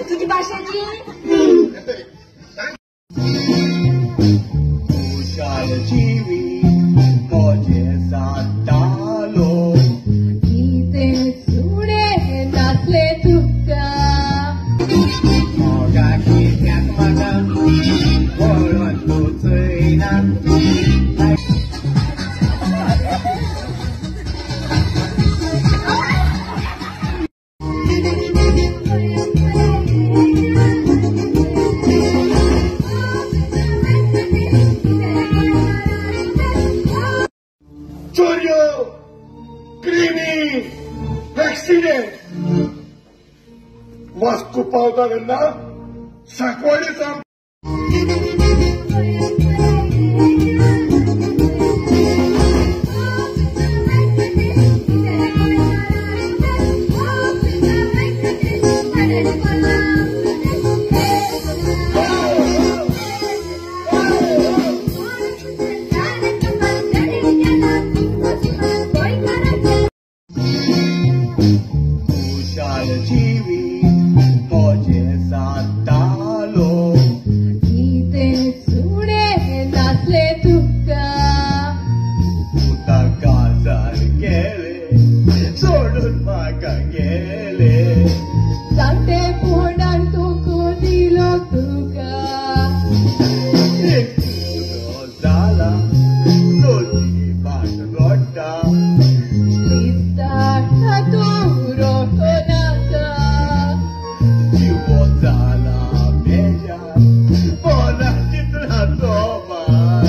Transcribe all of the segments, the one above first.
तुझी भाषाची जीवी मोजे सातालो गीते सुणे नाचले तुका मोगा कित्याक म्हाका वळून तोचयना चोऱ्यो क्रिमी एक्सिडेंट वास्को पावता तेन्ना सांकवाडी सावन जीवी मोजे सातालो गीते सुणे नाचले तुका तुका काजार गेले सोडून म्हाका गेले सांगते पोटान तोको दिलो तुका एक तुको जाला लोली भाट गोडटा दिसता तू रोखनाका जिवो जाला बेजार बोला चित्राचो मान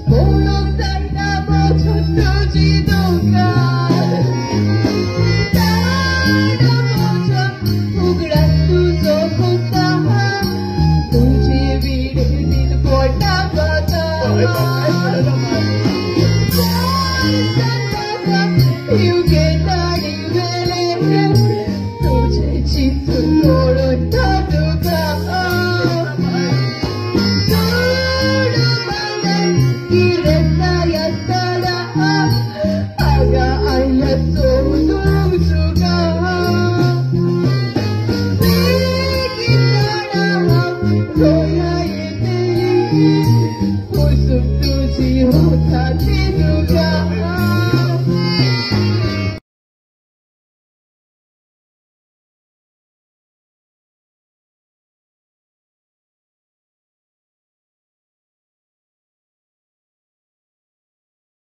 बोलूंक जायना बसून तुजी दुकान उगडास तुजो खुसा तुजी वीड नील पोटा बता